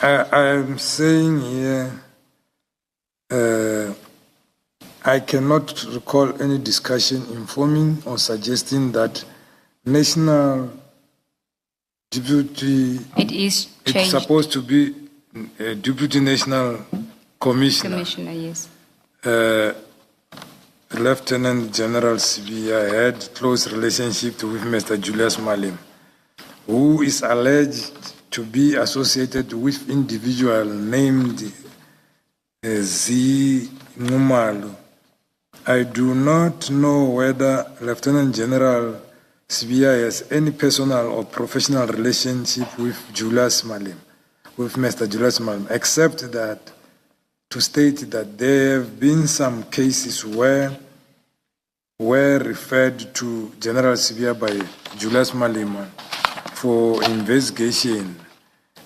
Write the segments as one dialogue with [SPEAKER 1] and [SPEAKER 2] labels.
[SPEAKER 1] I'm saying here, I cannot recall any discussion informing or suggesting that National Deputy...
[SPEAKER 2] It's
[SPEAKER 1] supposed to be a Deputy National Commissioner.
[SPEAKER 2] Commissioner, yes.
[SPEAKER 1] Lieutenant General Sibiya had close relationship with Mr. Julius Malema, who is alleged to be associated with individual named Ze Nxumalo. I do not know whether Lieutenant General Sibiya has any personal or professional relationship with Julius Malema, with Mr. Julius Malema, except that to state that there have been some cases where were referred to General Sibiya by Julius Malema for investigation,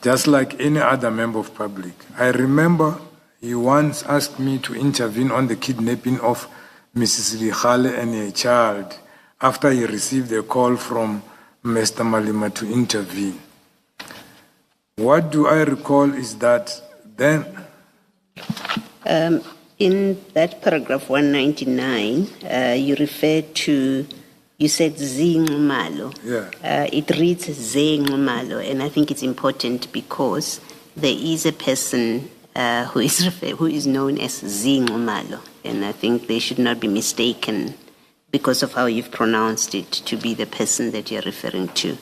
[SPEAKER 1] just like any other member of public. I remember he once asked me to intervene on the kidnapping of Mrs. Likhale and her child after he received a call from Mr. Malema to intervene. What do I recall is that then...
[SPEAKER 3] in that paragraph 199, you referred to, you said Ze Nxumalo.
[SPEAKER 1] Yeah.
[SPEAKER 3] It reads Ze Nxumalo, and I think it's important because there is a person who is known as Ze Nxumalo, and I think they should not be mistaken because of how you've pronounced it to be the person that you're referring to.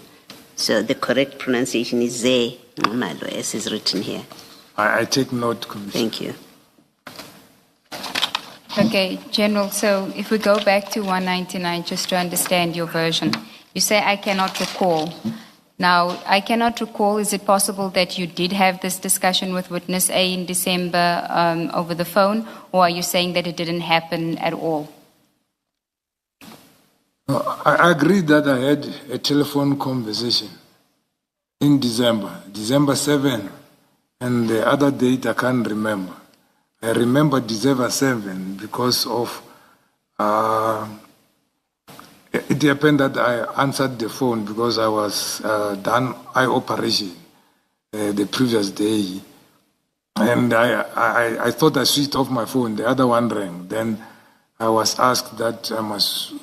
[SPEAKER 3] So the correct pronunciation is Ze Nxumalo, as is written here.
[SPEAKER 1] I take note, Commissioner.
[SPEAKER 3] Thank you.
[SPEAKER 2] Okay, General, so if we go back to 199, just to understand your version, you say, I cannot recall. Now, I cannot recall, is it possible that you did have this discussion with witness A in December over the phone, or are you saying that it didn't happen at all?
[SPEAKER 1] I agree that I had a telephone conversation in December 7, and the other date I can't remember. I remember December 7 because of, it happened that I answered the phone because I was done eye operation the previous day. And I thought I switched off my phone, the other one rang. Then I was asked that I must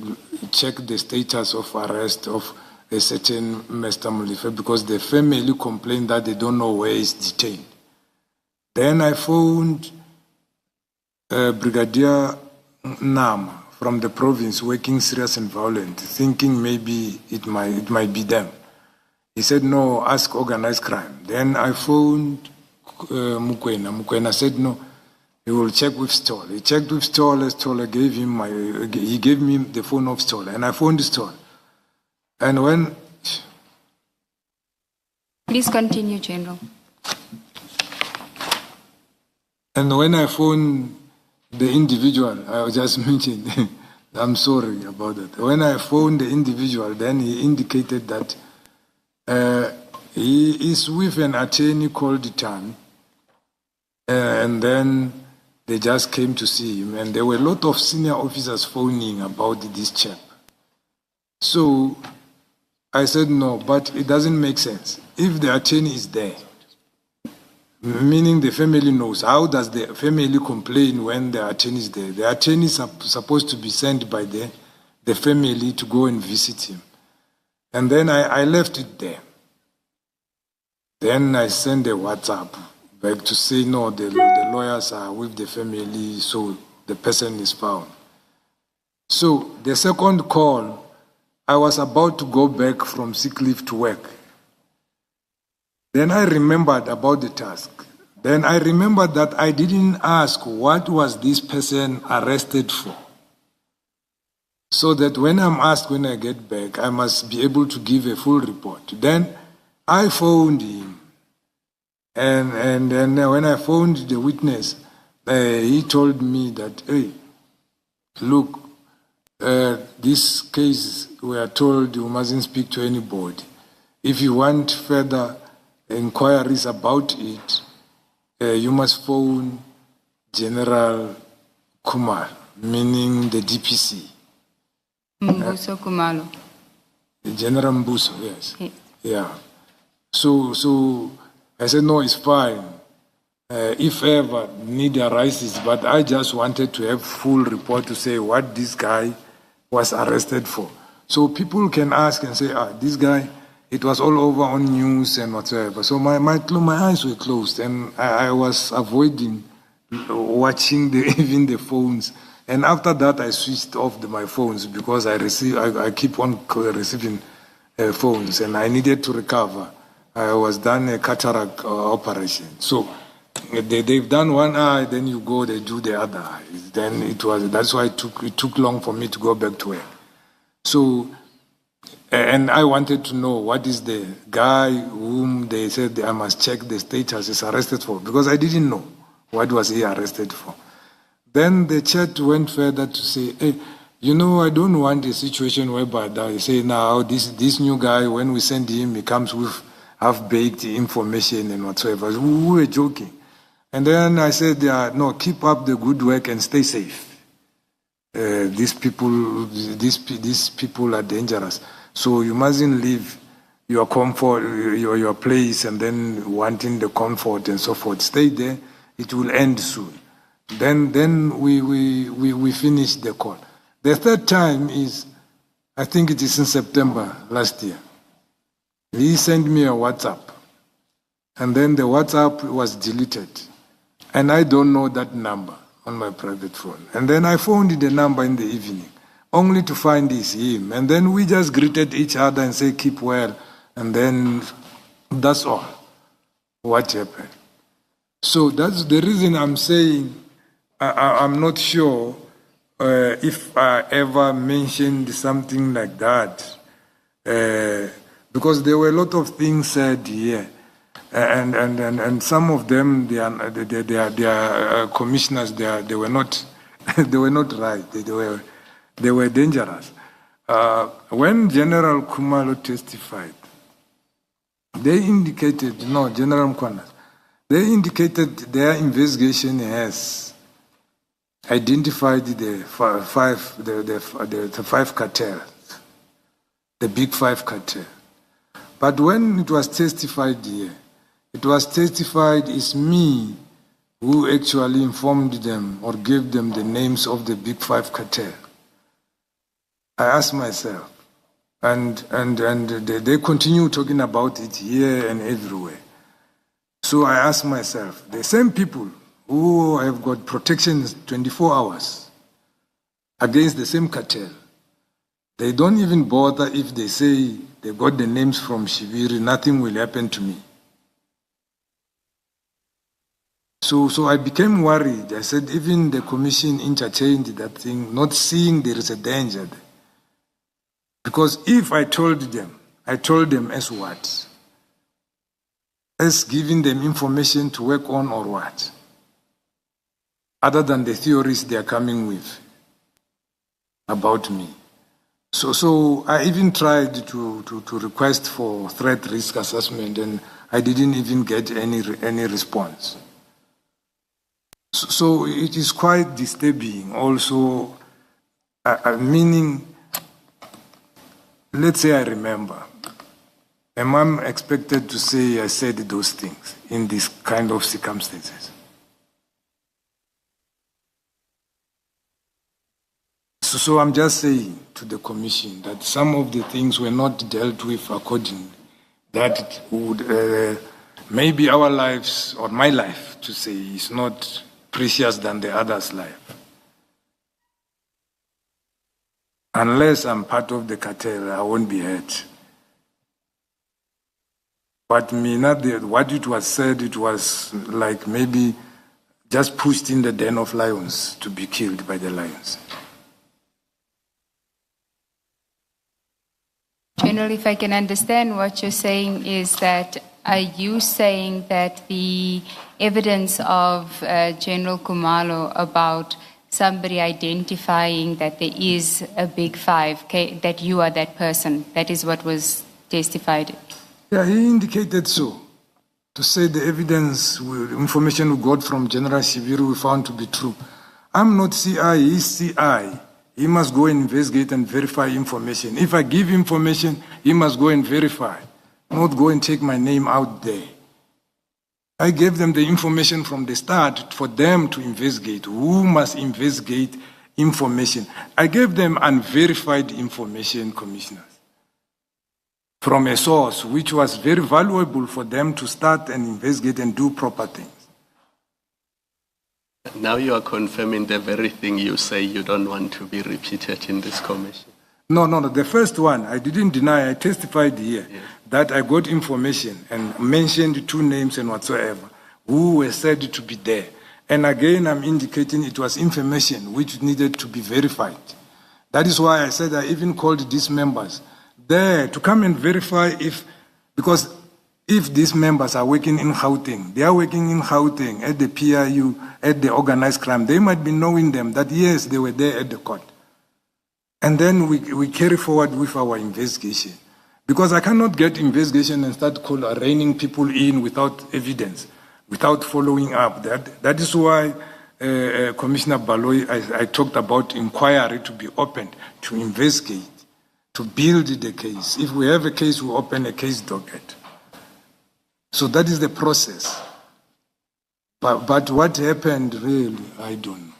[SPEAKER 1] check the status of arrest of a certain Mr. Mulife because the family complained that they don't know where he's detained. Then I phoned Brigadier Nama from the province working serious and violent, thinking maybe it might be them. He said, no, ask organized crime. Then I phoned Mukwena. Mukwena said, no, he will check with Stoll. He checked with Stoll. Stoll gave him he gave me the phone of Stoll, and I phoned Stoll. And when...
[SPEAKER 2] Please continue, General.
[SPEAKER 1] And when I phoned the individual, I just mentioned, I'm sorry about that. When I phoned the individual, then he indicated that he is with an attorney called Tan, and then they just came to see him, and there were a lot of senior officers phoning about this chap. So I said, no, but it doesn't make sense. If the attorney is there, meaning the family knows, how does the family complain when the attorney is there? The attorney is supposed to be sent by the family to go and visit him. And then I left it there. Then I sent a WhatsApp back to say, no, the lawyers are with the family, so the person is found. So the second call, I was about to go back from sick leave to work. Then I remembered about the task. Then I remembered that I didn't ask what was this person arrested for. So that when I'm asked when I get back, I must be able to give a full report. Then I phoned him. And then when I phoned the witness, he told me that, hey, look, this case, we are told you mustn't speak to anybody. If you want further inquiries about it, you must phone General Kumar, meaning the DPC.
[SPEAKER 2] Mbuso Kumalo.
[SPEAKER 1] General Mbuso, yes. Yeah. So I said, no, it's fine. If ever need arises, but I just wanted to have full report to say what this guy was arrested for. So people can ask and say, this guy, it was all over on news and whatever. So my eyes were closed, and I was avoiding watching even the phones. And after that, I switched off my phones because I keep on receiving phones, and I needed to recover. I was done a cataract operation. So they've done one eye, then you go, they do the other eye. Then that's why it took long for me to go back to work. So, and I wanted to know what is the guy whom they said I must check the status is arrested for, because I didn't know what was he arrested for. Then the chat went further to say, hey, I don't want a situation whereby they say now this new guy, when we send him, he comes with half-baked information and whatsoever. We were joking. And then I said, no, keep up the good work and stay safe. These people are dangerous. So you mustn't leave your comfort, your place, and then wanting the comfort and so forth. Stay there. It will end soon. Then we finish the call. The third time is, I think it is in September last year. He sent me a WhatsApp, and then the WhatsApp was deleted, and I don't know that number on my private phone. And then I phoned the number in the evening, only to find it's him. And then we just greeted each other and say, keep well. And then that's all what happened. So that's the reason I'm saying I'm not sure if I ever mentioned something like that, because there were a lot of things said here. And some of them, they are commissioners. They were not right. They were dangerous. When General Nxumalo testified, General Mkwana, they indicated their investigation has identified the five cartels, the big five cartels. But when it was testified here, it was testified it's me who actually informed them or gave them the names of the big five cartel. I asked myself, and they continue talking about it here and everywhere. So I asked myself, the same people who have got protection 24 hours against the same cartel, they don't even bother if they say they got the names from Shibiri, nothing will happen to me. So I became worried. I said, even the commission entertained that thing, not seeing there is a danger there. Because if I told them as what? As giving them information to work on or what? Other than the theories they are coming with about me. So I even tried to request for threat risk assessment, and I didn't even get any response. So it is quite disturbing also, meaning, let's say I remember, am I expected to say I said those things in this kind of circumstances? So I'm just saying to the commission that some of the things were not dealt with accordingly, that it would, maybe our lives, or my life to say, is not precious than the other's life. Unless I'm part of the cartel, I won't be hurt. But what it was said, it was like maybe just pushed in the den of lions to be killed by the lions.
[SPEAKER 2] General, if I can understand what you're saying is that, are you saying that the evidence of General Nxumalo about somebody identifying that there is a big five, that you are that person, that is what was testified?
[SPEAKER 1] Yeah, he indicated so. To say the evidence, information we got from General Shibiri we found to be true. I'm not CI, he's CI. He must go and investigate and verify information. If I give information, he must go and verify, not go and take my name out there. I gave them the information from the start for them to investigate. Who must investigate information? I gave them unverified information, commissioners, from a source which was very valuable for them to start and investigate and do proper things.
[SPEAKER 4] Now you are confirming the very thing you say you don't want to be repeated in this commission.
[SPEAKER 1] No. The first one, I didn't deny, I testified here that I got information and mentioned 2 names and whatsoever who were said to be there. And again, I'm indicating it was information which needed to be verified. That is why I said I even called these members there to come and verify because if these members are working in Gauteng, they are working in Gauteng at the PIU, at the organized crime, they might be knowing them that yes, they were there at the court. And then we carry forward with our investigation. Because I cannot get investigation and start reining people in without evidence, without following up. That is why, Commissioner Baloyi, I talked about inquiry to be opened, to investigate, to build the case. If we have a case, we open a case docket. So that is the process. But what happened really, I don't know.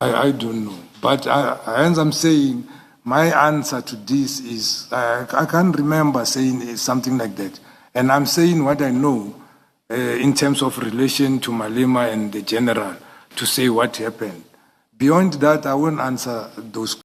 [SPEAKER 1] I don't know. But as I'm saying, my answer to this is, I can't remember saying something like that. And I'm saying what I know in terms of relation to Malema and the general to say what happened. Beyond that, I won't answer those